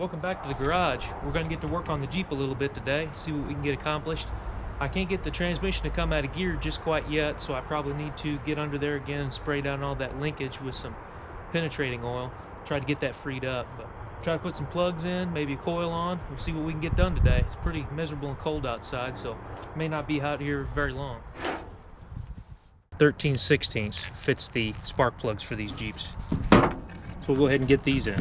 Welcome back to the garage. We're going to get to work on the Jeep a little bit today, see what we can get accomplished. I can't get the transmission to come out of gear just quite yet, so I probably need to get under there again and spray down all that linkage with some penetrating oil. Try to get that freed up, but try to put some plugs in, maybe a coil on. We'll see what we can get done today. It's pretty miserable and cold outside, so it may not be out here very long. 13/16 fits the spark plugs for these Jeeps. So we'll go ahead and get these in.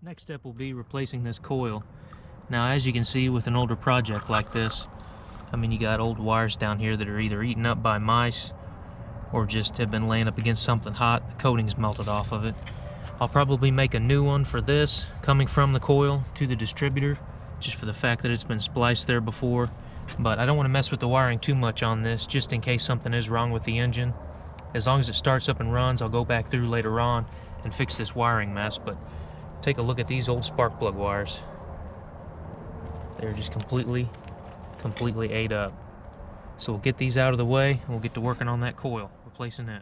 Next step will be replacing this coil. Now, as you can see with an older project like this, you got old wires down here that are either eaten up by mice or just have been laying up against something hot. The coating's melted off of it. I'll probably make a new one for this, coming from the coil to the distributor, just for the fact that it's been spliced there before. But I don't want to mess with the wiring too much on this, just in case something is wrong with the engine. As long as it starts up and runs, I'll go back through later on and fix this wiring mess. But take a look at these old spark plug wires. They're just completely ate up. So we'll get these out of the way and we'll get to working on that coil, replacing that.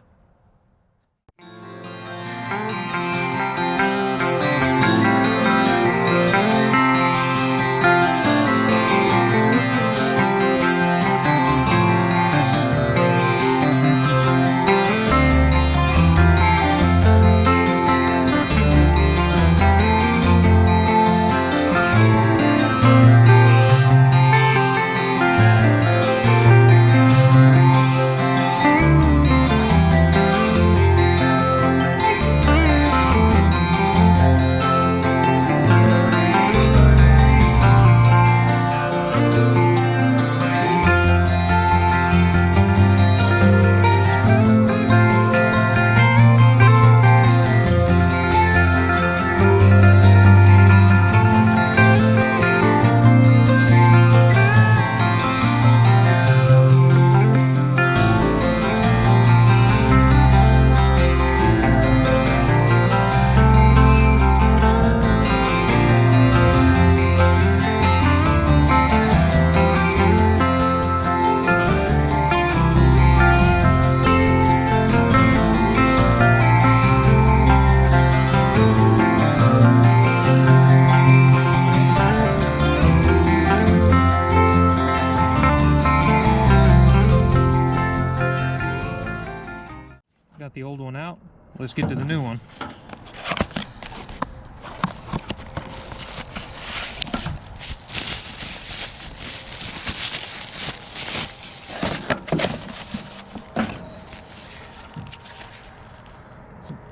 Got the old one out. Let's get to the new one.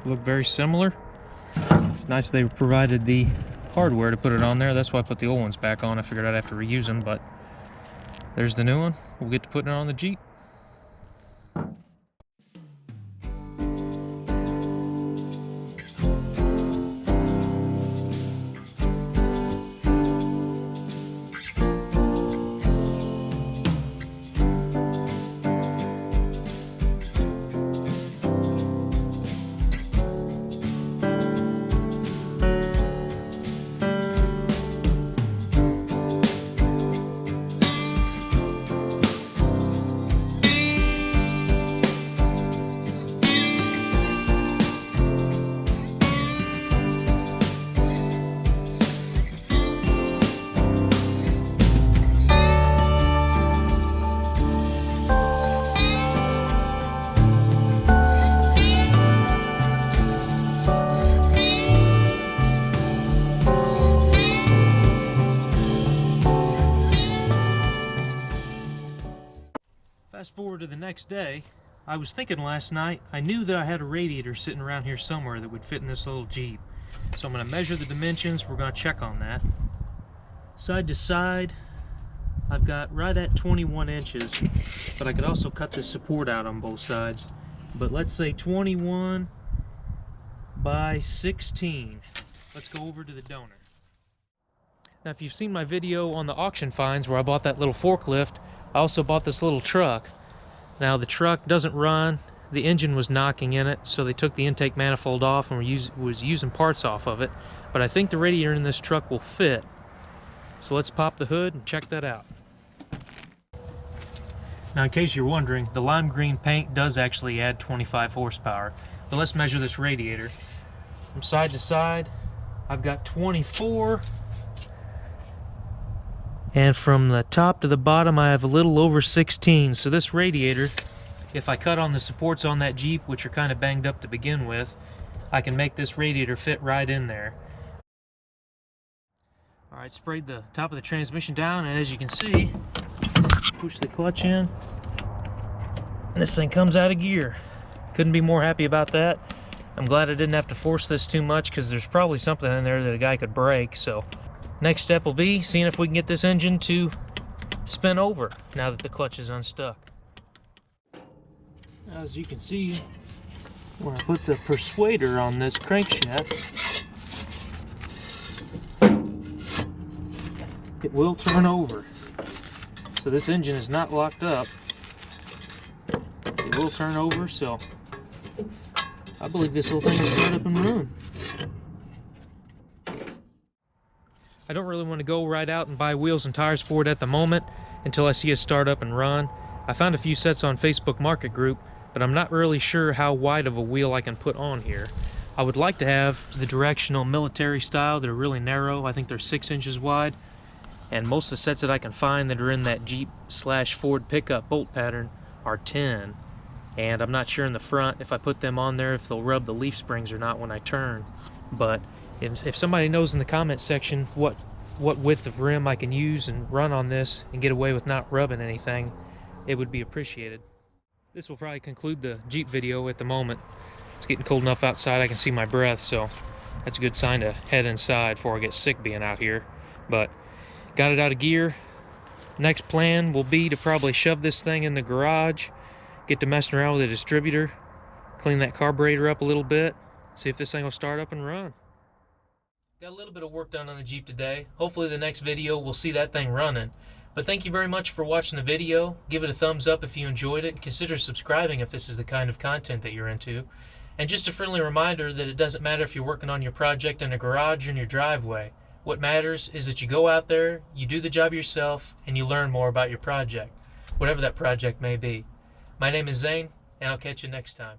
Look very similar. It's nice they provided the hardware to put it on there. That's why I put the old ones back on. I figured I'd have to reuse them, but there's the new one. We'll get to putting it on the Jeep. Fast forward to the next day, I was thinking last night, I knew that I had a radiator sitting around here somewhere that would fit in this little Jeep. So I'm going to measure the dimensions, we're going to check on that. Side to side, I've got right at 21 inches, but I could also cut this support out on both sides but let's say 21 by 16. Let's go over to the donor. Now, if you've seen my video on the auction finds where I bought that little forklift, I also bought this little truck. Now, the truck doesn't run. The engine was knocking in it, so they took the intake manifold off and was using parts off of it. But I think the radiator in this truck will fit. So let's pop the hood and check that out. Now, in case you're wondering, the lime green paint does actually add 25 horsepower. But let's measure this radiator. From side to side, I've got 24. And from the top to the bottom, I have a little over 16. So this radiator, if I cut on the supports on that Jeep, which are kind of banged up to begin with, I can make this radiator fit right in there. Alright, sprayed the top of the transmission down, and as you can see, push the clutch in, and this thing comes out of gear. Couldn't be more happy about that. I'm glad I didn't have to force this too much, because there's probably something in there that a guy could break. So next step will be seeing if we can get this engine to spin over now that the clutch is unstuck. As you can see, when I put the persuader on this crankshaft, it will turn over. So this engine is not locked up. It will turn over, so I believe this little thing will start up and run. I don't really want to go right out and buy wheels and tires for it at the moment until I see it start up and run. I found a few sets on Facebook Market Group, but I'm not really sure how wide of a wheel I can put on here. I would like to have the directional military style. They're really narrow. I think they're 6 inches wide. And most of the sets that I can find that are in that Jeep/Ford pickup bolt pattern are 10. And I'm not sure in the front if I put them on there if they'll rub the leaf springs or not when I turn. But if somebody knows in the comment section what width of rim I can use and run on this and get away with not rubbing anything, it would be appreciated. This will probably conclude the Jeep video at the moment. It's getting cold enough outside I can see my breath, so that's a good sign to head inside before I get sick being out here. But got it out of gear. Next plan will be to probably shove this thing in the garage, get to messing around with the distributor, clean that carburetor up a little bit, see if this thing will start up and run. Got a little bit of work done on the Jeep today. Hopefully the next video we'll see that thing running. But thank you very much for watching the video. Give it a thumbs up if you enjoyed it. Consider subscribing if this is the kind of content that you're into. And just a friendly reminder that it doesn't matter if you're working on your project in a garage or in your driveway. What matters is that you go out there, you do the job yourself, and you learn more about your project, whatever that project may be. My name is Zane, and I'll catch you next time.